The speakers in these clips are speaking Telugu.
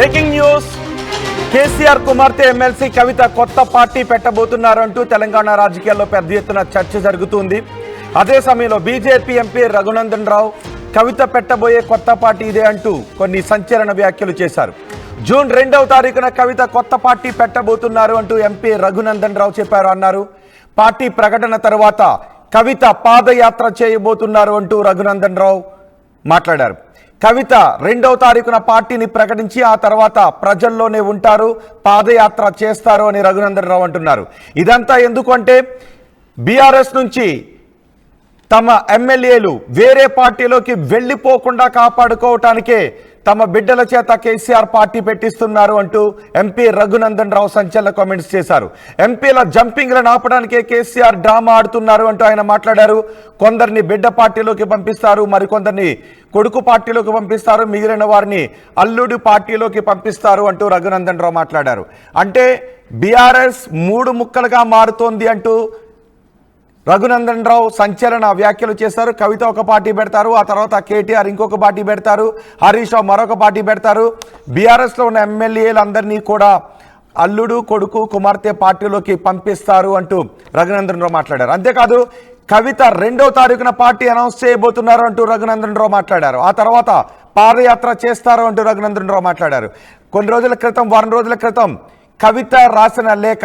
Breaking news. కేసీఆర్ కుమార్తె ఎమ్మెల్సీ కవిత కొత్త పార్టీ పెట్టబోతున్నారంటూ తెలంగాణ రాజకీయాల్లో పెద్ద ఎత్తున చర్చ జరుగుతుంది. అదే సమయంలో బీజేపీ ఎంపీ రఘునందన్ రావు కవిత పెట్టబోయే కొత్త పార్టీ ఇదే అంటూ కొన్ని సంచలన వ్యాఖ్యలు చేశారు. జూన్ 2వ తారీఖున కవిత కొత్త పార్టీ పెట్టబోతున్నారు అంటూ ఎంపీ రఘునందన్ రావు చెప్పారు అన్నారు. పార్టీ ప్రకటన తర్వాత కవిత పాదయాత్ర చేయబోతున్నారు అంటూ రఘునందన్ రావు మాట్లాడారు. కవిత 2వ తారీఖున పార్టీని ప్రకటించి ఆ తర్వాత ప్రజల్లోనే ఉంటారు, పాదయాత్ర చేస్తారు అని రఘునందన్ రావు అంటున్నారు. ఇదంతా ఎందుకంటే బీఆర్ఎస్ నుంచి తమ ఎమ్మెల్యేలు వేరే పార్టీలోకి వెళ్ళిపోకుండా కాపాడుకోవటానికే తమ బిడ్డల చేత కేసీఆర్ పార్టీ పెట్టిస్తున్నారు అంటూ ఎంపీ రఘునందన్ రావు సంచలన కామెంట్స్ చేశారు. ఎంపీల జంపింగ్లను ఆపడానికే కేసీఆర్ డ్రామా ఆడుతున్నారు అంటూ ఆయన మాట్లాడారు. కొందరిని బిడ్డ పార్టీలోకి పంపిస్తారు, మరికొందరిని కొడుకు పార్టీలోకి పంపిస్తారు, మిగిలిన వారిని అల్లుడి పార్టీలోకి పంపిస్తారు అంటూ రఘునందన్ రావు మాట్లాడారు. అంటే బీఆర్ఎస్ 3 ముక్కలుగా మారుతోంది అంటూ రఘునందన్ రావు సంచలన వ్యాఖ్యలు చేశారు. కవిత ఒక పార్టీ పెడతారు, ఆ తర్వాత కేటీఆర్ ఇంకొక పార్టీ పెడతారు, హరీష్ రావు మరొక పార్టీ పెడతారు. బీఆర్ఎస్లో ఉన్న ఎమ్మెల్యేలందరినీ కూడా అల్లుడు కొడుకు కుమార్తె పార్టీలోకి పంపిస్తారు అంటూ రఘునందన్ రావు మాట్లాడారు. అంతేకాదు కవిత 2వ తారీఖున పార్టీ అనౌన్స్ చేయబోతున్నారు అంటూ రఘునందన్ రావు మాట్లాడారు. ఆ తర్వాత పాదయాత్ర చేస్తారు అంటూ రఘునందన్ రావు మాట్లాడారు. కొన్ని రోజుల క్రితం, వారం రోజుల క్రితం కవిత రాసిన లేఖ,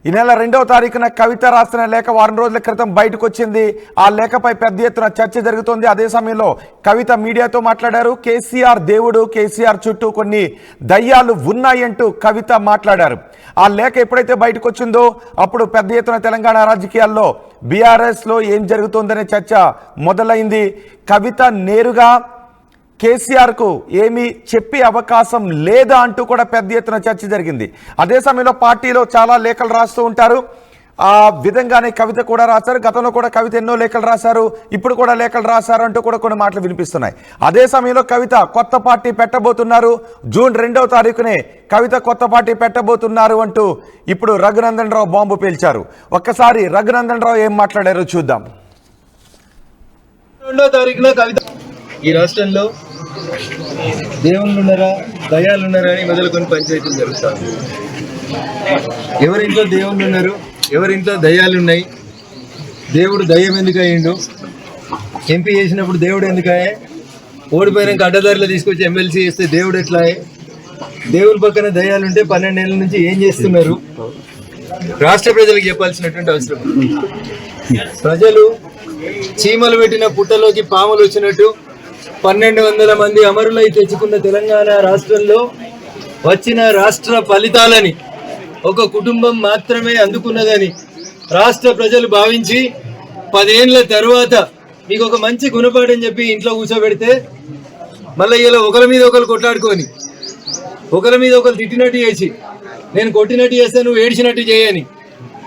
ఈ నెల 2వ తారీఖున కవిత రాసిన లేఖ వారం రోజుల క్రితం బయటకు వచ్చింది. ఆ లేఖపై పెద్ద ఎత్తున చర్చ జరుగుతోంది. అదే సమయంలో కవిత మీడియాతో మాట్లాడారు. కేసీఆర్ దేవుడు, కేసీఆర్ చుట్టూ కొన్ని దయ్యాలు ఉన్నాయంటూ కవిత మాట్లాడారు. ఆ లేఖ ఎప్పుడైతే బయటకు వచ్చిందో అప్పుడు పెద్ద ఎత్తున తెలంగాణ రాజకీయాల్లో బీఆర్ఎస్లో ఏం జరుగుతోందనే చర్చ మొదలైంది. కవిత నేరుగా కేసీఆర్కు ఏమీ చెప్పే అవకాశం లేదా అంటూ కూడా పెద్ద ఎత్తున చర్చ జరిగింది. అదే సమయంలో పార్టీలో చాలా లేఖలు రాస్తూ ఉంటారు. ఆ విధంగానే కవిత కూడా రాశారు. గతంలో కూడా కవిత ఎన్నో లేఖలు రాశారు, ఇప్పుడు కూడా లేఖలు రాశారు అంటూ కూడా కొన్ని మాటలు వినిపిస్తున్నాయి. అదే సమయంలో కవిత కొత్త పార్టీ పెట్టబోతున్నారు, జూన్ 2వ తారీఖునే కవిత కొత్త పార్టీ పెట్టబోతున్నారు అంటూ ఇప్పుడు రఘునందన్ రావు బాంబు పేల్చారు. ఒక్కసారి రఘునందన్ రావు ఏం మాట్లాడారో చూద్దాం. 2వ తారీఖున కవిత ఈ రాష్ట్రంలో దేవుళ్ళున్నారా దయాలున్నారా అని మొదలుకొని పంచాయతీలు జరుగుతారు. ఎవరింట్లో దేవుళ్ళు ఉన్నారు, ఎవరింట్లో దయాలున్నాయి, దేవుడు దయ్యం ఎందుకు అయ్యిండు, ఎంపీ చేసినప్పుడు దేవుడు ఎందుకయ్యే, ఓడిపోయినాక అడ్డదారిలో తీసుకొచ్చి ఎమ్మెల్సీ చేస్తే దేవుడు ఎట్లా, దేవుడి పక్కన దయాలుంటే 12 ఏళ్ళ నుంచి ఏం చేస్తున్నారు, రాష్ట్ర ప్రజలకు చెప్పాల్సినటువంటి అవసరం. ప్రజలు చీమలు పెట్టిన పుట్టలోకి పాములు వచ్చినట్టు 1200 మంది అమరులై తెచ్చుకున్న తెలంగాణ రాష్ట్రంలో వచ్చిన రాష్ట్ర ఫలితాలని ఒక కుటుంబం మాత్రమే అందుకున్నదని రాష్ట్ర ప్రజలు భావించి 10 ఏళ్ల తర్వాత మీకు ఒక మంచి గుణపాఠం చెప్పి ఇంట్లో కూర్చోబెడితే మళ్ళీ ఇలా ఒకరి మీద ఒకరు కొట్లాడుకొని ఒకరి మీద ఒకరు తిట్టినట్టు చేసి నేను కొట్టినట్టు చేస్తే నువ్వు ఏడ్చినట్టు చేయని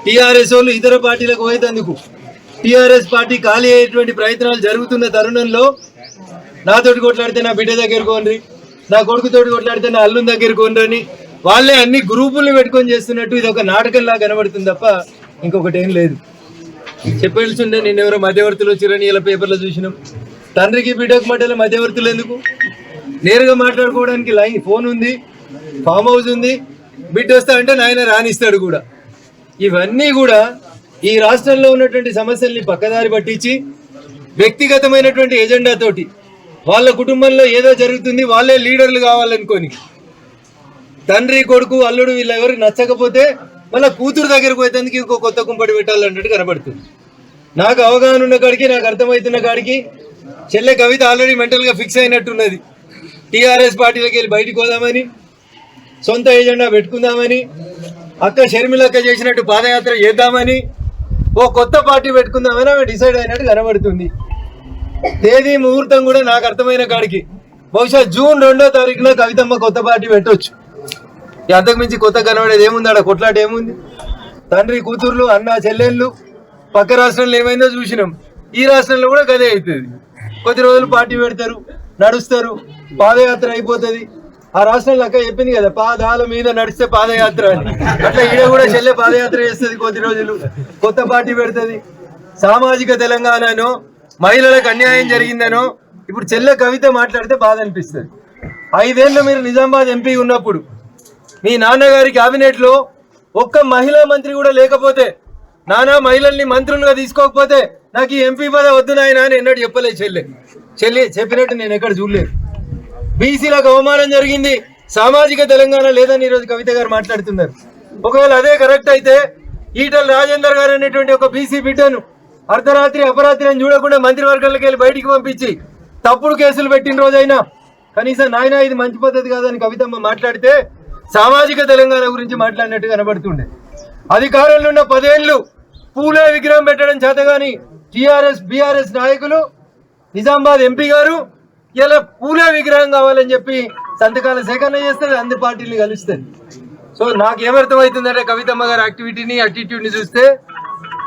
టీఆర్ఎస్ వాళ్ళు ఇతర పార్టీలకు పోయేందుకు టీఆర్ఎస్ పార్టీ ఖాళీ అయ్యేటువంటి ప్రయత్నాలు జరుగుతున్న తరుణంలో నాతోటి కొట్లాడితే నా బిడ్డ దగ్గర కోనరి, నా కొడుకుతోటి కొట్లాడితే నా అల్లుని దగ్గర కోనరని వాళ్ళే అన్ని గ్రూపుల్ని పెట్టుకొని చేస్తున్నట్టు ఇది ఒక నాటకంలా కనబడుతుంది తప్ప ఇంకొకటి ఏం లేదు. చెప్పాల్సిందే నిన్నెవరో మధ్యవర్తులు వచ్చిరని ఇలా పేపర్లో చూసినాం. తండ్రికి బిడ్డకు మధ్యలో మధ్యవర్తులు ఎందుకు? నేరుగా మాట్లాడుకోవడానికి లైన్ ఫోన్ ఉంది, ఫామ్ హౌస్ ఉంది, బిడ్డ వస్తా అంటే నాయన రానిస్తాడు కూడా. ఇవన్నీ కూడా ఈ రాష్ట్రంలో ఉన్నటువంటి సమస్యల్ని పక్కదారి పట్టించి వ్యక్తిగతమైనటువంటి ఎజెండాతోటి వాళ్ళ కుటుంబంలో ఏదో జరుగుతుంది, వాళ్ళే లీడర్లు కావాలనుకొని తండ్రి కొడుకు అల్లుడు వీళ్ళెవరికి నచ్చకపోతే మళ్ళీ కూతురు దగ్గరకు పోయేందుకు ఇంకో కొత్త కుంపటి పెట్టాలన్నట్టు కనబడుతుంది. నాకు అవగాహన ఉన్న కాడికి, నాకు అర్థమవుతున్న కాడికి చెల్లె కవిత ఆల్రెడీ మెంటల్గా ఫిక్స్ అయినట్టున్నది. టీఆర్ఎస్ పార్టీలోకి వెళ్ళి బయటకు పోదామని, సొంత ఏజెండా పెట్టుకుందామని, అక్క షర్మిలక్క చేసినట్టు పాదయాత్ర చేద్దామని, ఓ కొత్త పార్టీ పెట్టుకుందామని ఆమె డిసైడ్ అయినట్టు కనబడుతుంది. తేదీ ముహూర్తం కూడా నాకు అర్థమైన కాడికి బహుశా జూన్ 2వ తారీఖున కవితమ్మ కొత్త పార్టీ పెట్టవచ్చు. అంతకు మించి కొత్త కనబడేది ఏముంది? ఆడ కొట్లాట ఏముంది? తండ్రి కూతుర్లు, అన్న చెల్లెళ్ళు పక్క రాష్ట్రంలో ఏమైందో చూసినాం. ఈ రాష్ట్రంలో కూడా గదే అవుతుంది. కొద్ది రోజులు పార్టీ పెడతారు, నడుస్తారు, పాదయాత్ర అయిపోతుంది. ఆ రాష్ట్రంలో అక్క చెప్పింది కదా, పాదాల మీద నడిస్తే పాదయాత్ర అని. అట్లా ఈడ కూడా చెల్లె పాదయాత్ర చేస్తుంది, కొద్ది రోజులు కొత్త పార్టీ పెడుతుంది. సామాజిక తెలంగాణనో మహిళలకు అన్యాయం జరిగిందనో ఇప్పుడు చెల్లె కవిత మాట్లాడితే బాధ అనిపిస్తుంది. 5 ఏళ్ళు మీరు నిజామాబాద్ ఎంపీ ఉన్నప్పుడు మీ నాన్నగారి క్యాబినెట్లో ఒక్క మహిళా మంత్రి కూడా లేకపోతే, నానా మహిళల్ని మంత్రులుగా తీసుకోకపోతే నాకు ఈ ఎంపీ పదవి వద్దు నాయనా అని ఎన్నడూ చెప్పలేదు చెల్లి చెప్పినట్టు నేను ఎక్కడ చూడలేదు. బీసీలకు అవమానం జరిగింది, సామాజిక తెలంగాణ లేదని ఈరోజు కవిత గారు మాట్లాడుతున్నారు. ఒకవేళ అదే కరెక్ట్ అయితే ఈటల రాజేందర్ గారు అనేటువంటి ఒక బీసీ బిడ్డను అర్ధరాత్రి అపరాత్రి అని చూడకుండా మంత్రివర్గాలకు వెళ్ళి బయటికి పంపించి తప్పుడు కేసులు పెట్టిన రోజైనా కనీసం నాయన ఇది మంచి పద్ధతి కాదని కవితమ్మ మాట్లాడితే సామాజిక తెలంగాణ గురించి మాట్లాడినట్టు కనబడుతుండే. అధికారంలో ఉన్న 10 ఏళ్ళు పూలే విగ్రహం పెట్టడం చేతగాని టీఆర్ఎస్ బీఆర్ఎస్ నాయకులు నిజామాబాద్ ఎంపీ గారు ఇలా పూలే విగ్రహం కావాలని చెప్పి సంతకాల సేకరణ చేస్తారు, అన్ని పార్టీలు కలుస్తారు. సో నాకేమర్థమవుతుందంటే కవితమ్మ గారి యాక్టివిటీని యాటిట్యూడ్ని చూస్తే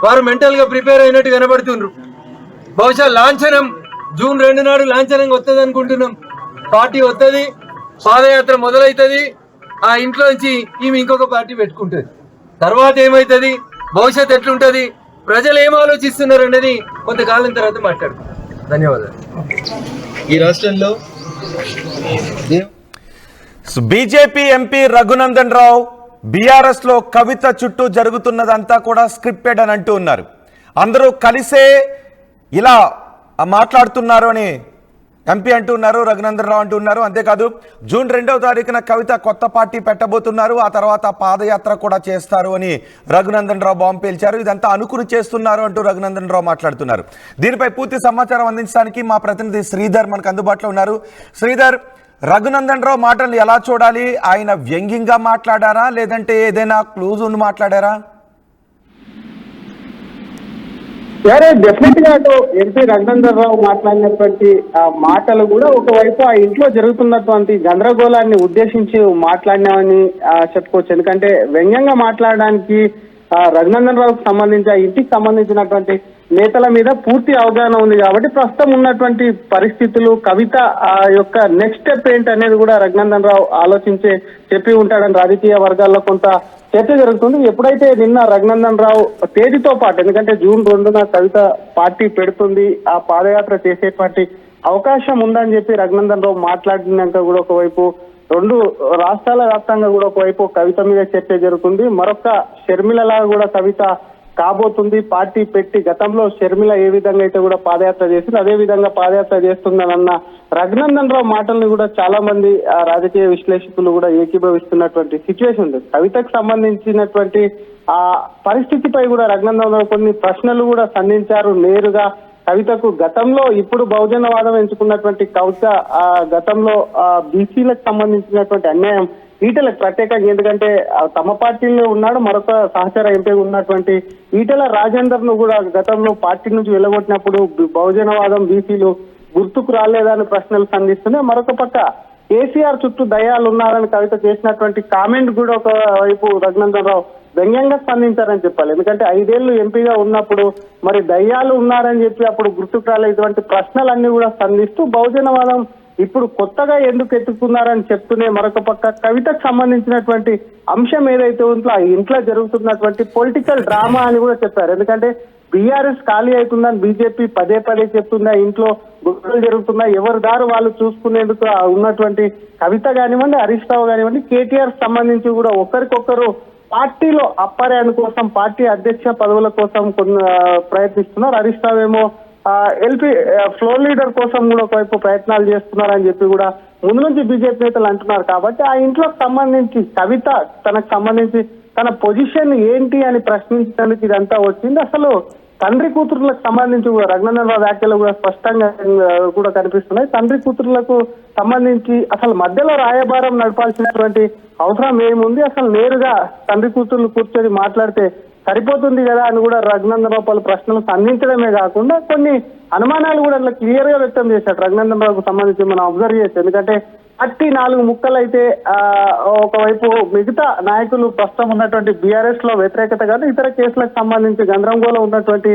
వారు మెంటల్గా ప్రిపేర్ అయినట్టు కనబడుతుండ్రు. బహుశా లాంఛనం జూన్ 2 నాడు లాంఛనంగా వస్తుంది అనుకుంటున్నాం. పార్టీ వస్తుంది, పాదయాత్ర మొదలవుతుంది, ఆ ఇంట్లోంచి ఈమె ఇంకొక పార్టీ పెట్టుకుంటుంది. తర్వాత ఏమవుతుంది, భవిష్యత్ ఎట్లుంటుంది, ప్రజలు ఏం ఆలోచిస్తున్నారు అనేది కొంతకాలం తర్వాత మాట్లాడుకుంటాం. ధన్యవాదాలు. ఈ రాష్ట్రంలో BJP MP Raghunandan Rao BRS లో కవిత చుట్టూ జరుగుతున్నదంతా కూడా స్క్రిప్టెడ్ అని అంటూ ఉన్నారు. అందరూ కలిసే ఇలా మాట్లాడుతున్నారు అని ఎంపీ అంటున్నారు, రఘునందన్ రావు అంటున్నారు. అంతేకాదు జూన్ 2వ తారీఖున కవిత కొత్త పార్టీ పెట్టబోతున్నారు, ఆ తర్వాత పాదయాత్ర కూడా చేస్తారు అని రఘునందన్ రావు బాంబు పేల్చారు. ఇదంతా అనుకుని చేస్తున్నారు అంటూ రఘునందన్ రావు మాట్లాడుతున్నారు. దీనిపై పూర్తి సమాచారం అందించడానికి మా ప్రతినిధి శ్రీధర్ మనకు అందుబాటులో ఉన్నారు. శ్రీధర్, రఘునందన్ రావు మాటలు ఎలా చూడాలి? ఆయన వ్యంగ్యంగా మాట్లాడారా లేదంటే ఏదైనా క్లూజ్ ఉండి మాట్లాడారా? సరే, డెఫినెట్ గా ఎంపీ రఘునందన్ రావు మాట్లాడినటువంటి మాటలు కూడా ఒకవైపు ఆ ఇంట్లో జరుగుతున్నటువంటి గందరగోళాన్ని ఉద్దేశించి మాట్లాడినామని చెప్పుకోవచ్చు. ఎందుకంటే వ్యంగ్యంగా మాట్లాడడానికి రఘునందన్ రావుకు సంబంధించి ఆ ఇంటికి సంబంధించినటువంటి నేతల మీద పూర్తి అవగాహన ఉంది కాబట్టి ప్రస్తుతం ఉన్నటువంటి పరిస్థితులు, కవిత యొక్క నెక్స్ట్ స్టెప్ ఏంటి అనేది కూడా రఘునందన్ రావు ఆలోచించే చెప్పి ఉంటాడని రాజకీయ వర్గాల్లో కొంత చర్చ జరుగుతుంది. ఎప్పుడైతే నిన్న రఘునందన్ రావు తేదీతో పాటు, ఎందుకంటే జూన్ 2న కవిత పార్టీ పెడుతుంది, ఆ పాదయాత్ర చేసేటువంటి అవకాశం ఉందని చెప్పి రఘునందన్ రావు మాట్లాడినాక కూడా ఒకవైపు 2 రాష్ట్రాల వ్యాప్తంగా కూడా ఒకవైపు కవిత మీద చర్చ జరుగుతుంది. మరొక షర్మిలలా కూడా కవిత కాబోతుంది. పార్టీ పెట్టి గతంలో షర్మిల ఏ విధంగా అయితే కూడా పాదయాత్ర చేసింది అదే విధంగా పాదయాత్ర చేస్తుందన్న రఘునందన్ రావు మాటల్ని కూడా చాలా మంది రాజకీయ విశ్లేషకులు కూడా ఏకీభవిస్తున్నటువంటి సిచ్యువేషన్ ఉంది. కవితకు సంబంధించినటువంటి ఆ పరిస్థితిపై కూడా రఘునందన్ రావు కొన్ని ప్రశ్నలు కూడా సంధించారు నేరుగా. కవితకు గతంలో ఇప్పుడు బహుజనవాదం ఎంచుకున్నటువంటి కవిత గతంలో బీసీలకు సంబంధించినటువంటి అన్యాయం ఈటలకు ప్రత్యేకంగా, ఎందుకంటే తమ పార్టీలో ఉన్నాడు, మరొక సహచర ఎంపీ ఉన్నటువంటి ఈటల రాజేందర్ ను కూడా గతంలో పార్టీ నుంచి వెళ్ళగొట్టినప్పుడు బహుజనవాదం బీసీలు గుర్తుకు రాలేదని ప్రశ్నలు సంధిస్తున్నాయి. మరొక పక్క కేసీఆర్ చుట్టూ దయ్యాలు ఉన్నారని కవిత చేసినటువంటి కామెంట్ కూడా ఒకవైపు రఘునందన్ రావు వ్యంగ్యంగా స్పందించారని చెప్పాలి. ఎందుకంటే 5 ఏళ్ళు ఎంపీగా ఉన్నప్పుడు మరి దయ్యాలు ఉన్నారని చెప్పి అప్పుడు గుర్తుకు రాలే ఇటువంటి ప్రశ్నలన్నీ కూడా స్పందిస్తూ బహుజనవాదం ఇప్పుడు కొత్తగా ఎందుకు ఎత్తుకున్నారని చెప్తూనే మరొక పక్క కవితకు సంబంధించినటువంటి అంశం ఏదైతే ఉందో ఆ ఇంట్లో జరుగుతున్నటువంటి పొలిటికల్ డ్రామా అని కూడా చెప్పారు. ఎందుకంటే బీఆర్ఎస్ ఖాళీ అవుతుందని బీజేపీ పదే చెప్తుందా, ఇంట్లో గొడవలు జరుగుతున్నాయి, ఎవరి దారు వాళ్ళు చూసుకునేందుకు ఉన్నటువంటి కవిత కానివ్వండి, హరీష్ రావు కానివ్వండి, కేటీఆర్ సంబంధించి కూడా ఒకరికొకరు పార్టీలో అప్పర్యాన్ కోసం, పార్టీ అధ్యక్ష పదవుల కోసం కొన్ని ప్రయత్నిస్తున్నారు. హరీష్ రావు ఏమో ఎల్పీ ఫ్లోర్ లీడర్ కోసం కూడా ఒకవైపు ప్రయత్నాలు చేస్తున్నారని చెప్పి కూడా ముందు నుంచి బీజేపీ నేతలు అంటున్నారు. కాబట్టి ఆ ఇంట్లోకి సంబంధించి కవిత తనకు సంబంధించి తన పొజిషన్ ఏంటి అని ప్రశ్నించడానికి ఇదంతా వచ్చింది. అసలు తండ్రి కూతురులకు సంబంధించి కూడా రఘునందన్ రావు వ్యాఖ్యలు కూడా స్పష్టంగా కూడా కనిపిస్తున్నాయి. తండ్రి కూతురులకు సంబంధించి అసలు మధ్యలో రాయబారం నడపాల్సినటువంటి అవసరం ఏముంది, అసలు నేరుగా తండ్రి కూతుర్లు కూర్చొని మాట్లాడితే సరిపోతుంది కదా అని కూడా రఘునందన్ రావు పలు ప్రశ్నలు సంధించడమే కాకుండా కొన్ని అనుమానాలు కూడా అట్లా క్లియర్ గా వ్యక్తం చేశాడు రఘునందన్ రావుకు సంబంధించి మనం అబ్జర్వ్ చేస్తే. ఎందుకంటే పార్టీ 4 ముక్కలైతే ఒకవైపు మిగతా నాయకులు ప్రస్తుతం ఉన్నటువంటి బీఆర్ఎస్ లో వ్యతిరేకత కాదు, ఇతర కేసులకు సంబంధించి గందరగోళం ఉన్నటువంటి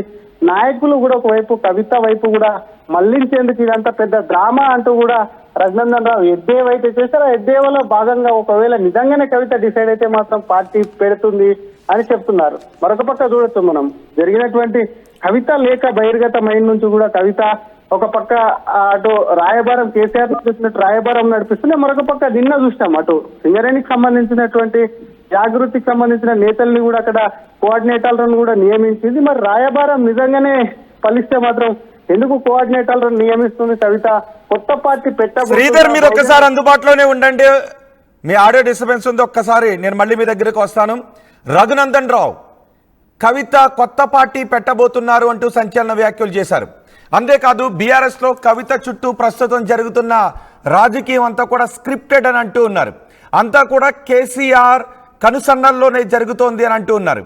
నాయకులు కూడా ఒకవైపు కవిత వైపు కూడా మళ్లించేందుకు ఇదంతా పెద్ద డ్రామా అంటూ కూడా రఘునందన్ రావు ఎద్దేవైతే చేశారో ఆ ఎద్దేవలో భాగంగా ఒకవేళ నిజంగానే కవిత డిసైడ్ అయితే మాత్రం పార్టీ పెడుతుంది అని చెప్తున్నారు. మరొక పక్క చూడొచ్చు మనం జరిగినటువంటి కవిత లేఖ బహిర్గతమైన నుంచి కూడా కవిత ఒక పక్క అటు రాయబారం కేసీఆర్ నడిపిస్తున్నట్టు రాయబారం నడిపిస్తుంది, మరొక పక్క నిన్న చూస్తాం అటు సింగరేణికి సంబంధించినటువంటి జాగృతికి సంబంధించిన నేతల్ని కూడా అక్కడ కోఆర్డినేటర్లను కూడా నియమించింది. మరి రాయబారం నిజంగానే ఫలిస్తే మాత్రం ఎందుకు కోఆర్డినేటర్లను నియమిస్తుంది కవిత? కొత్త పార్టీ శ్రీధర్ మీరు ఒక్కసారి అందుబాటులోనే ఉండండి, మీ ఆడియో డిస్టర్బెన్స్ ఉంది, ఒక్కసారి నేను మళ్ళీ మీ దగ్గరకు వస్తాను. రఘునందన్ రావు కవిత కొత్త పార్టీ పెట్టబోతున్నారు అంటూ సంచలన వ్యాఖ్యలు చేశారు. అంతేకాదు బీఆర్ఎస్ లో కవిత చుట్టూ ప్రస్తుతం జరుగుతున్న రాజకీయం అంతా కూడా స్క్రిప్టెడ్ అని అంటూ ఉన్నారు. అంతా కూడా కేసీఆర్ కనుసన్నల్లోనే జరుగుతోంది అని అంటూ ఉన్నారు.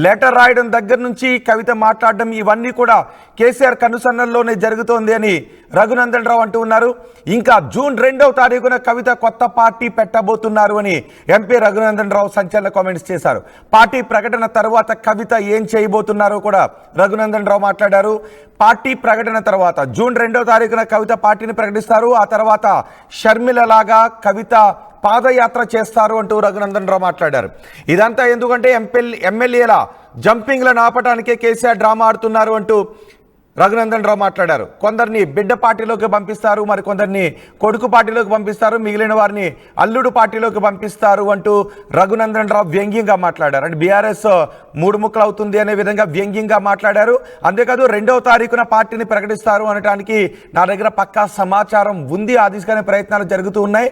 లెటర్ రాయడం దగ్గర నుంచి కవిత మాట్లాడడం ఇవన్నీ కూడా కేసీఆర్ కనుసన్నల్లోనే జరుగుతోంది అని రఘునందన్ రావు అంటూ ఉన్నారు. ఇంకా జూన్ 2వ తారీఖున కవిత కొత్త పార్టీ పెట్టబోతున్నారు అని ఎంపీ రఘునందన్ రావు సంచలన కామెంట్స్ చేశారు. పార్టీ ప్రకటన తర్వాత కవిత ఏం చేయబోతున్నారో కూడా రఘునందన్ రావు మాట్లాడారు. పార్టీ ప్రకటన తర్వాత జూన్ 2వ తారీఖున కవిత పార్టీని ప్రకటిస్తారు. ఆ తర్వాత షర్మిల లాగా కవిత పాదయాత్ర చేస్తారు అంటూ రఘునందన్ రావు మాట్లాడారు. ఇదంతా ఎందుకంటే ఎమ్మెల్యేల జంపింగ్లను ఆపటానికే కేసీఆర్ డ్రామా ఆడుతున్నారు అంటూ రఘునందన్ రావు మాట్లాడారు. కొందరిని బిడ్డ పార్టీలోకి పంపిస్తారు, మరి కొందరిని కొడుకు పార్టీలోకి పంపిస్తారు, మిగిలిన వారిని అల్లుడు పార్టీలోకి పంపిస్తారు అంటూ రఘునందన్ రావు వ్యంగ్యంగా మాట్లాడారు. అంటే బీఆర్ఎస్ 3 ముక్కలు అవుతుంది అనే విధంగా వ్యంగ్యంగా మాట్లాడారు. అంతేకాదు 2వ తారీఖున పార్టీని ప్రకటిస్తారు అనడానికి నా దగ్గర పక్కా సమాచారం ఉంది, ఆ దిశగానే ప్రయత్నాలు జరుగుతూ ఉన్నాయి.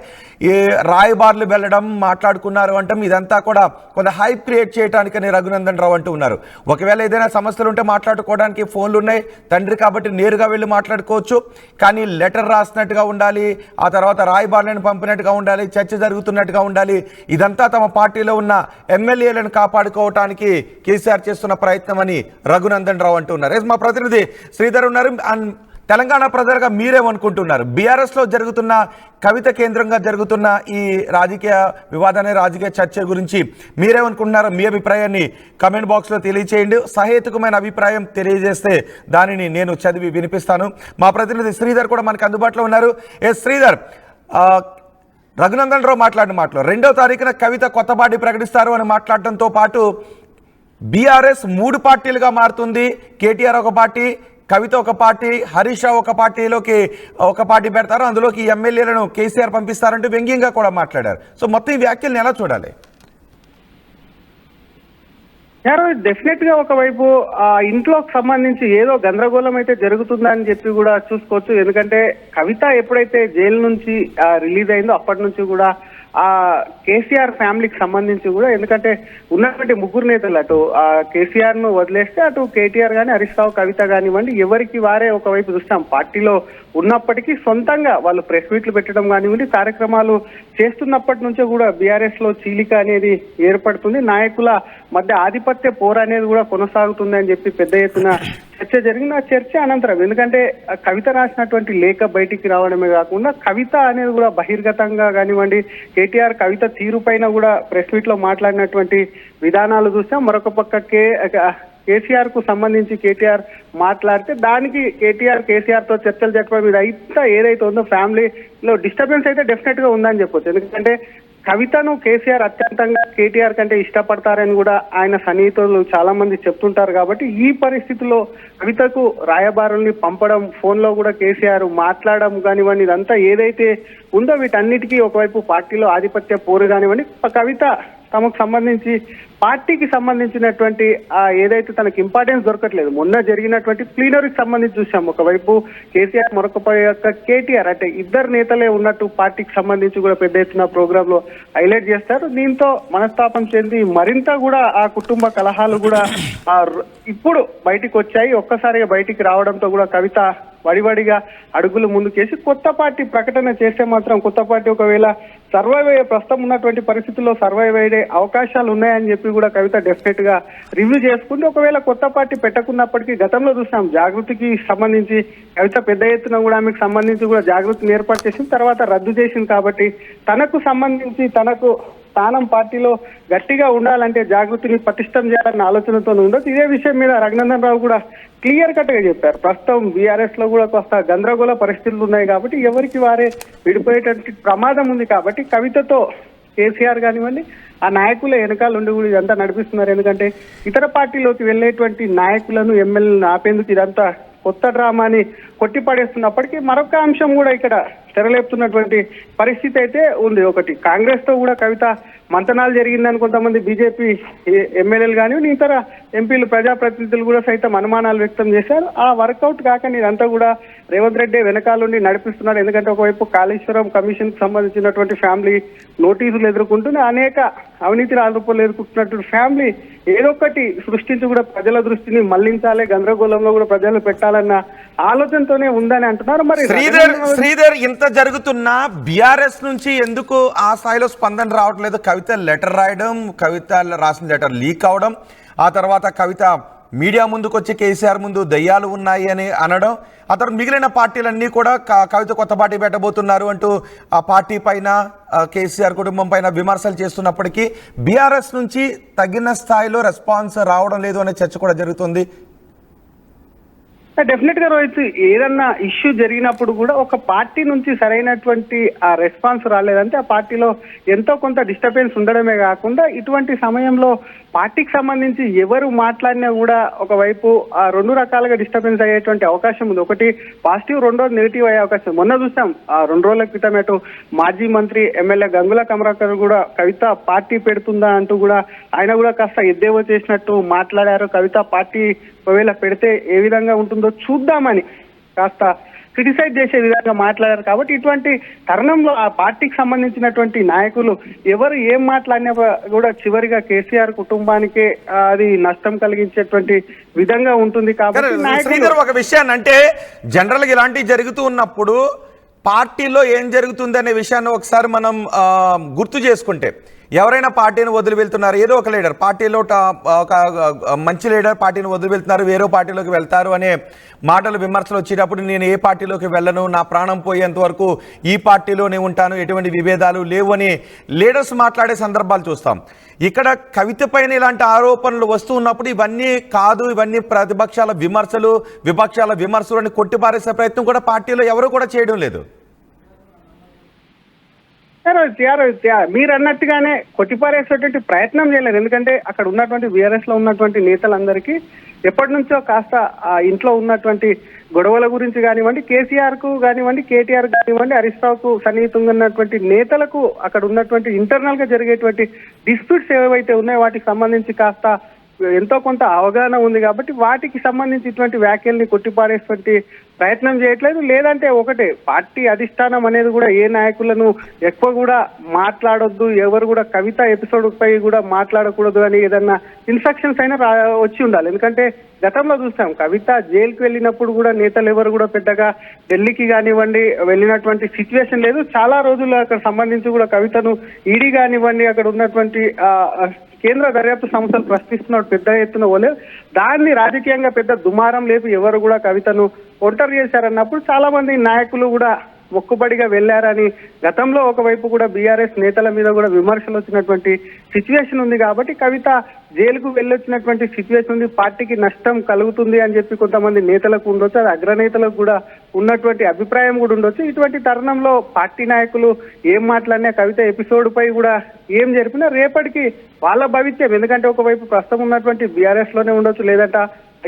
ఈ రాయబార్లు వెళ్ళడం మాట్లాడుకున్నారు అంటాం, ఇదంతా కూడా కొంత హైప్ క్రియేట్ చేయడానికని రఘునందన్ రావు అంటూ ఉన్నారు. ఒకవేళ ఏదైనా సమస్యలు ఉంటే మాట్లాడుకోవడానికి ఫోన్లు ఉన్నాయి, తండ్రి కాబట్టి నేరుగా వెళ్ళి మాట్లాడుకోవచ్చు. కానీ లెటర్ రాసినట్టుగా ఉండాలి, ఆ తర్వాత రాయబారులను పంపినట్టుగా ఉండాలి, చర్చ జరుగుతున్నట్టుగా ఉండాలి. ఇదంతా తమ పార్టీలో ఉన్న ఎమ్మెల్యేలను కాపాడుకోవటానికి కేసీఆర్ చేస్తున్న ప్రయత్నం అని రఘునందన్ రావు అంటున్నారు. మా ప్రతినిధి శ్రీధర్ ఉన్నారు. తెలంగాణ ప్రజలుగా మీరేమనుకుంటున్నారు? బీఆర్ఎస్ లో జరుగుతున్న కవిత కేంద్రంగా జరుగుతున్న ఈ రాజకీయ వివాదాన్ని, రాజకీయ చర్చ గురించి మీరేమనుకుంటున్నారో మీ అభిప్రాయాన్ని కమెంట్ బాక్స్ లో తెలియచేయండి. సహేతుకమైన అభిప్రాయం తెలియజేస్తే దానిని నేను చదివి వినిపిస్తాను. మా ప్రతినిధి శ్రీధర్ కూడా మనకు అందుబాటులో ఉన్నారు. శ్రీధర్, రఘునందన్ రావు మాట్లాడిన మాటలో 2వ తారీఖున కవిత కొత్త పార్టీ ప్రకటిస్తారు అని మాట్లాడటంతో పాటు బీఆర్ఎస్ 3 పార్టీలుగా మారుతుంది. కేటీఆర్ ఒక పార్టీ, కవిత ఒక పార్టీ, హరీష్ రావు ఒక పార్టీలోకి ఒక పార్టీ పెడతారు, అందులోకి ఎమ్మెల్యేలను కేసీఆర్ పంపిస్తారంటూ వ్యంగ్యంగా కూడా మాట్లాడారు. సో మొత్తం ఈ వ్యాఖ్యలను ఎలా చూడాలి? డెఫినెట్ గా ఒకవైపు ఇంట్లోకి సంబంధించి ఏదో గందరగోళం అయితే జరుగుతుందని చెప్పి కూడా చూసుకోవచ్చు. ఎందుకంటే కవిత ఎప్పుడైతే జైలు నుంచి రిలీజ్ అయిందో అప్పటి నుంచి కూడా ఆ కేసీఆర్ ఫ్యామిలీకి సంబంధించి కూడా, ఎందుకంటే ఉన్నటువంటి 3 నేతలు అటు కేసీఆర్ ను వదిలేస్తే అటు కేటీఆర్ కానీ, హరీష్ రావు, కవిత కానివ్వండి, ఎవరికి వారే ఒకవైపు చూస్తాం పార్టీలో ఉన్నప్పటికీ సొంతంగా వాళ్ళు ప్రెస్ మీట్లు పెట్టడం కానివ్వండి, కార్యక్రమాలు చేస్తున్నప్పటి నుంచే కూడా బీఆర్ఎస్ లో చీలిక అనేది ఏర్పడుతుంది. నాయకుల మధ్య ఆధిపత్య పోరు అనేది కూడా కొనసాగుతుంది అని చెప్పి పెద్ద ఎత్తున చర్చ జరిగింది. ఆ చర్చ అనంతరం ఎందుకంటే కవిత రాసినటువంటి లేఖ బయటికి రావడమే కాకుండా కవిత అనేది కూడా బహిర్గతంగా కానివ్వండి, కేటీఆర్ కవిత తీరు పైన కూడా ప్రెస్ మీట్ లో మాట్లాడినటువంటి విధానాలు చూస్తే, మరొక పక్క కేసీఆర్ కు సంబంధించి కేటీఆర్ మాట్లాడితే దానికి కేసీఆర్ తో చర్చలు చెప్పడం మీద అయితే ఏదైతే ఉందో ఫ్యామిలీలో డిస్టర్బెన్స్ అయితే డెఫినెట్ గా ఉందని చెప్పొచ్చు. ఎందుకంటే కవితను కేసీఆర్ అత్యంతంగా కేటీఆర్ కంటే ఇష్టపడతారని కూడా ఆయన సన్నిహితులు చాలా మంది చెప్తుంటారు. కాబట్టి ఈ పరిస్థితుల్లో కవితకు రాయబారుల్ని పంపడం, ఫోన్ లో కూడా కేసీఆర్ మాట్లాడడం కానివ్వండి, ఇదంతా ఏదైతే ఉందో వీటన్నిటికీ ఒకవైపు పార్టీలో ఆధిపత్య పోరు కానివ్వండి, కవిత తమకు సంబంధించి పార్టీకి సంబంధించినటువంటి ఏదైతే తనకు ఇంపార్టెన్స్ దొరకట్లేదు. మొన్న జరిగినటువంటి ప్లీనరీకి సంబంధించి చూసాం, ఒకవైపు కేసీఆర్, మరొక యొక్క కేటీఆర్, అంటే 2 నేతలే ఉన్నట్టు పార్టీకి సంబంధించి కూడా పెద్ద ఎత్తున ప్రోగ్రామ్ లో హైలైట్ చేస్తారు. దీంతో మనస్తాపం చెంది మరింత కూడా ఆ కుటుంబ కలహాలు కూడా ఇప్పుడు బయటికి వచ్చాయి. ఒక్కసారిగా బయటికి రావడంతో కూడా కవిత వడివడిగా అడుగులు ముందుకేసి కొత్త పార్టీ ప్రకటన చేస్తే మాత్రం కొత్త పార్టీ ఒకవేళ సర్వైవ్ అయ్యే, ప్రస్తుతం ఉన్నటువంటి పరిస్థితుల్లో సర్వైవ్ అయ్యే అవకాశాలు ఉన్నాయని చెప్పి కూడా కవిత డెఫినెట్ గా రివ్యూ చేసుకుంటే, ఒకవేళ కొత్త పార్టీ పెట్టకున్నప్పటికీ గతంలో చూసాం జాగృతికి సంబంధించి కవిత పెద్ద ఎత్తున కూడా ఆమెకు సంబంధించి కూడా జాగృతిని ఏర్పాటు చేసిన తర్వాత రద్దు చేసింది. కాబట్టి తనకు సంబంధించి తనకు స్థానం పార్టీలో గట్టిగా ఉండాలంటే జాగృతిని పటిష్టం చేయాలన్న ఆలోచనతో ఉండదు. ఇదే విషయం మీద రఘునందన్ రావు కూడా క్లియర్ కట్ గా చెప్పారు. ప్రస్తుతం బీఆర్ఎస్ లో కూడా కొంత గందరగోళ పరిస్థితులు ఉన్నాయి కాబట్టి ఎవరికి వారే విడిపోయేటువంటి ప్రమాదం ఉంది. కాబట్టి కవితతో కేసీఆర్ కానివ్వండి, ఆ నాయకుల వెనకాల ఉండి కూడా ఇదంతా నడిపిస్తున్నారు. ఎందుకంటే ఇతర పార్టీలోకి వెళ్ళేటువంటి నాయకులను, ఎమ్మెల్యేలను ఆపేందుకు ఇదంతా కొత్త డ్రామాని కొట్టిపడేస్తున్నప్పటికీ మరొక అంశం కూడా ఇక్కడ తెరలేపుతున్నటువంటి పరిస్థితి అయితే ఉంది. ఒకటి కాంగ్రెస్ తో కూడా కవిత మంతనాలు జరిగిందని కొంతమంది బీజేపీ ఎమ్మెల్యేలు కానీ ఇతర ఎంపీలు ప్రజాప్రతినిధులు కూడా సైతం అనుమానాలు వ్యక్తం చేశారు. ఆ వర్కౌట్ కాక ఇదంతా కూడా రేవంత్ రెడ్డి వెనకాలండి నడిపిస్తున్నారు. ఎందుకంటే ఒకవైపు కాళేశ్వరం కమిషన్ కు సంబంధించినటువంటి ఫ్యామిలీ నోటీసులు ఎదుర్కొంటుంది, అనేక అవినీతి ఆరోపణలు ఎదుర్కొంటున్నటువంటి ఫ్యామిలీ ఏదో ఒకటి సృష్టించి కూడా ప్రజల దృష్టిని మళ్లించాలి, గందరగోళంలో కూడా ప్రజలు పెట్టాలన్న ఆలోచనతోనే ఉందని అంటున్నారు. మరి శ్రీధర్ ఇంత జరుగుతున్నా బీఆర్ఎస్ నుంచి ఎందుకు ఆ స్థాయిలో స్పందన రావట్లేదు? కవిత లెటర్ రాయడం, కవిత రాసిన లెటర్ లీక్ అవడం, ఆ తర్వాత కవిత మీడియా ముందుకు వచ్చి కేసీఆర్ ముందు దయ్యాలు ఉన్నాయి అని అనడం, ఆ తర్వాత మిగిలిన పార్టీలన్నీ కూడా కవిత కొత్త పార్టీ పెట్టబోతున్నారు అంటూ ఆ పార్టీ పైన కేసీఆర్ కుటుంబం పైన విమర్శలు చేస్తున్నప్పటికీ బీఆర్ఎస్ నుంచి తగిన స్థాయిలో రెస్పాన్స్ రావడం లేదు అనే చర్చ కూడా జరుగుతుంది. డెఫినెట్ గా రోహిత్, ఏదన్నా ఇష్యూ జరిగినప్పుడు కూడా ఒక పార్టీ నుంచి సరైనటువంటి ఆ రెస్పాన్స్ రాలేదంటే ఆ పార్టీలో ఎంతో కొంత డిస్టర్బెన్స్ ఉండడమే కాకుండా ఇటువంటి సమయంలో పార్టీకి సంబంధించి ఎవరు మాట్లాడినా కూడా ఒకవైపు ఆ రెండు రకాలుగా డిస్టర్బెన్స్ అయ్యేటువంటి అవకాశం ఉంది. ఒకటి పాజిటివ్, రెండోది నెగిటివ్ అయ్యే అవకాశం. మొన్న చూసాం 2 రోజుల క్రితం అటు మాజీ మంత్రి ఎమ్మెల్యే గంగుల కమలాకర్ కూడా కవిత పార్టీ పెడుతుందా అంటూ కూడా ఆయన కూడా కాస్త ఎద్దేవో చేసినట్టు మాట్లాడారు. కవిత పార్టీ ఒకవేళ పెడితే ఏ విధంగా ఉంటుందో చూద్దామని కాస్త క్రిటిసైజ్ చేసే విధంగా మాట్లాడారు. కాబట్టి ఇటువంటి తరుణంలో ఆ పార్టీకి సంబంధించినటువంటి నాయకులు ఎవరు ఏం మాట్లాడినా కూడా చివరిగా కేసీఆర్ కుటుంబానికే అది నష్టం కలిగించేటువంటి విధంగా ఉంటుంది. కాబట్టి ఒక విషయాన్ని అంటే జనరల్ గా ఇలాంటివి జరుగుతూ ఉన్నప్పుడు పార్టీలో ఏం జరుగుతుంది అనే విషయాన్ని ఒకసారి మనం గుర్తు చేసుకుంటే, ఎవరైనా పార్టీని వదిలి వెళ్తున్నారు, ఏదో ఒక లీడర్ పార్టీలో ఒక మంచి లీడర్ పార్టీని వదిలి వెళ్తున్నారు, వేరే పార్టీలోకి వెళ్తారు అనే మాటలు విమర్శలు వచ్చేటప్పుడు నేను ఏ పార్టీలోకి వెళ్ళను, నా ప్రాణం పోయేంత వరకు ఈ పార్టీలోనే ఉంటాను, ఎటువంటి విభేదాలు లేవు అని లీడర్స్ మాట్లాడే సందర్భాలు చూస్తాం. ఇక్కడ కవిత పైన ఇలాంటి ఆరోపణలు వస్తూ ఉన్నప్పుడు ఇవన్నీ కాదు, ఇవన్నీ ప్రతిపక్షాల విమర్శలు, విపక్షాల విమర్శలు అని కొట్టిపారేసే ప్రయత్నం కూడా పార్టీలో ఎవరు కూడా చేయడం లేదు. మీరు అన్నట్టుగానే కొట్టిపారేసేటువంటి ప్రయత్నం చేయలేదు. ఎందుకంటే అక్కడ ఉన్నటువంటి బీఆర్ఎస్ లో ఉన్నటువంటి నేతలందరికీ ఎప్పటి నుంచో కాస్త ఇంట్లో ఉన్నటువంటి గొడవల గురించి కానివ్వండి, కేసీఆర్ కు కానివ్వండి, కేటీఆర్ కానివ్వండి, హరీష్ రావుకు సన్నిహితంగా ఉన్నటువంటి నేతలకు అక్కడ ఉన్నటువంటి ఇంటర్నల్ గా జరిగేటువంటి డిస్ప్యూట్స్ ఏవైతే ఉన్నాయో వాటికి సంబంధించి కాస్త ఎంతో కొంత అవగాహన ఉంది. కాబట్టి వాటికి సంబంధించి ఇటువంటి వ్యాఖ్యల్ని కొట్టిపారేటువంటి ప్రయత్నం చేయట్లేదు. లేదంటే ఒకటే పార్టీ అధిష్టానం అనేది కూడా ఏ నాయకులను ఎక్కువ కూడా మాట్లాడొద్దు, ఎవరు కూడా కవిత ఎపిసోడ్ పై కూడా మాట్లాడకూడదు అని ఏదన్నా ఇన్స్ట్రక్షన్స్ అయినా వచ్చి ఉండాలి. ఎందుకంటే గతంలో చూసాం కవిత జైలుకి వెళ్ళినప్పుడు కూడా నేతలు ఎవరు కూడా పెద్దగా ఢిల్లీకి కానివ్వండి వెళ్ళినటువంటి సిచ్యువేషన్ లేదు. చాలా రోజులు అక్కడ సంబంధించి కూడా కవితను ఈడీ కానివ్వండి అక్కడ ఉన్నటువంటి కేంద్ర దర్యాప్తు సంస్థలు ప్రశ్నిస్తున్నట్టు పెద్ద ఎత్తున పోలేదు. దాన్ని రాజకీయంగా పెద్ద దుమారం లేదు, ఎవరు కూడా కవితను ఒంటరి చేశారన్నప్పుడు చాలా మంది నాయకులు కూడా మొక్కుబడిగా వెళ్లారని గతంలో ఒకవైపు కూడా బీఆర్ఎస్ నేతల మీద కూడా విమర్శలు వచ్చినటువంటి సిచ్యువేషన్ ఉంది. కాబట్టి కవిత జైలుకు వెళ్ళొచ్చినటువంటి సిచ్యువేషన్ ఉంది, పార్టీకి నష్టం కలుగుతుంది అని చెప్పి కొంతమంది నేతలకు ఉండొచ్చు, అది అగ్రనేతలకు కూడా ఉన్నటువంటి అభిప్రాయం కూడా ఉండొచ్చు. ఇటువంటి తరుణంలో పార్టీ నాయకులు ఏం మాట్లాడినా కవిత ఎపిసోడ్ పై కూడా ఏం జరిపినా రేపటికి వాళ్ళ భవిష్యం, ఎందుకంటే ఒకవైపు ప్రస్తుతం ఉన్నటువంటి బీఆర్ఎస్ లోనే ఉండొచ్చు, లేదంట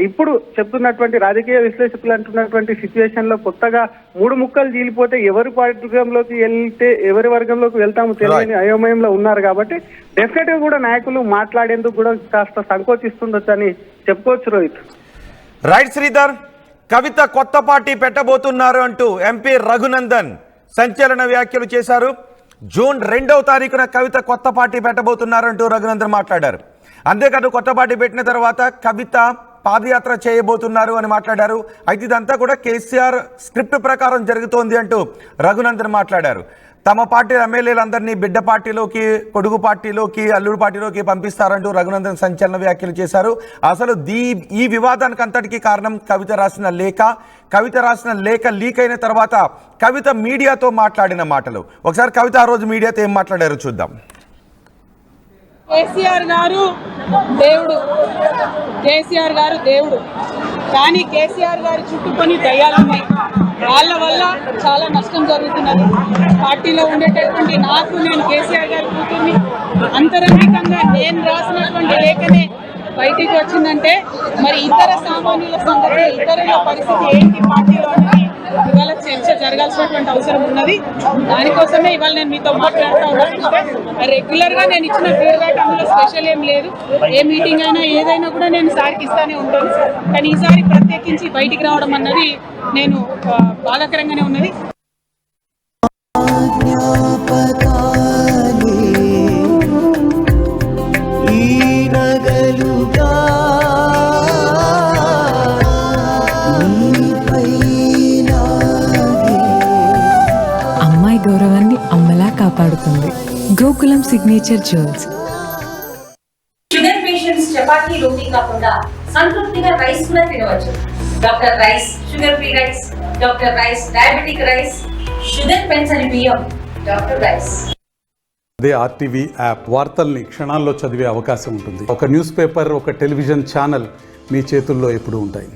ఇప్పుడు చెప్తున్నటువంటి రాజకీయ విశ్లేషకులు అంటున్నటువంటి సిచ్యువేషన్ లో కొత్తగా 3 ముక్కలు చీలిపోతే ఎవరి వర్గంలోకి వెళ్తే ఎవరి వర్గంలోకి వెళ్తాము తెలియని అయోమయంలో ఉన్నారు. కాబట్టి డెఫినెట్ గా కూడా నాయకులు మాట్లాడేందుకు కూడా కాస్త సంకోచిస్తుండొచ్చు అని చెప్పుకోవచ్చు. రోహిత్ రైట్ శ్రీధర్, కవిత కొత్త పార్టీ పెట్టబోతున్నారు అంటూ ఎంపీ రఘునందన్ సంచలన వ్యాఖ్యలు చేశారు. జూన్ 2వ తారీఖున కవిత కొత్త పార్టీ పెట్టబోతున్నారు అంటూ రఘునందన్ మాట్లాడారు. అంతేకాదు కొత్త పార్టీ పెట్టిన తర్వాత కవిత పాదయాత్ర చేయబోతున్నారు అని మాట్లాడారు. అయితే ఇదంతా కూడా కేసీఆర్ స్క్రిప్ట్ ప్రకారం జరుగుతోంది అంటూ రఘునందన్ మాట్లాడారు. తమ పార్టీ ఎమ్మెల్యేలందరినీ బిడ్డ పార్టీలోకి, కొడుకు పార్టీలోకి, అల్లుడు పార్టీలోకి పంపిస్తారంటూ రఘునందన్ సంచలన వ్యాఖ్యలు చేశారు. అసలు ఈ వివాదానికి అంతటికీ కారణం కవిత రాసిన లేఖ. కవిత రాసిన లేఖ లీక్ అయిన తర్వాత కవిత మీడియాతో మాట్లాడిన మాటలు. ఒకసారి కవిత ఆ రోజు మీడియాతో ఏం మాట్లాడారో చూద్దాం. కేసీఆర్ గారు దేవుడు, కేసీఆర్ గారు దేవుడు, కానీ కేసీఆర్ గారి చుట్టూ కొన్ని దయ్యాలు ఉన్నాయి. వాళ్ళ వల్ల చాలా నష్టం జరుగుతున్నది. పార్టీలో ఉండేటటువంటి నేను కేసీఆర్ గారి కూతుర్ని అంతరంగికంగా నేను రాసినటువంటి లేఖనే బయటికి వచ్చిందంటే మరి ఇతర సామాన్యుల సంగతి, ఇతరుల పరిస్థితి ఏంటి పార్టీలో అనేది ఇవాళ చర్చ జరగాల్సినటువంటి అవసరం ఉన్నది. దానికోసమే ఇవాళ నేను మీతో మాట్లాడుతూ ఉన్నాను. రెగ్యులర్ గా నేను ఇచ్చిన ఫీడ్బ్యాక్ అందులో స్పెషల్ ఏం లేదు. ఏ మీటింగ్ అయినా ఏదైనా కూడా నేను సార్కి ఇస్తానే ఉంటాను. కానీ ఈసారి ప్రత్యేకించి బయటికి రావడం అన్నది నేను బాధాకరంగానే ఉన్నది. అమ్మాయి గౌరవాన్ని అమ్మలా కాపాడుతుంది. Gokulam signature jewels. Sugar patients చపాతీ రోటీ కాకుండా సంతృప్తిగా రైస్ కూడా తినవచ్చు. Doctor rice, sugar free rice, doctor rice, diabetic rice, sugar పెంచని బియ్యం, డాక్టర్ రైస్. అదే ఆర్టీవీ యాప్ వార్తల్ని క్షణాల్లో చదివే అవకాశం ఉంటుంది. ఒక న్యూస్ పేపర్, ఒక టెలివిజన్ ఛానల్ మీ చేతుల్లో ఎప్పుడూ ఉంటాయి.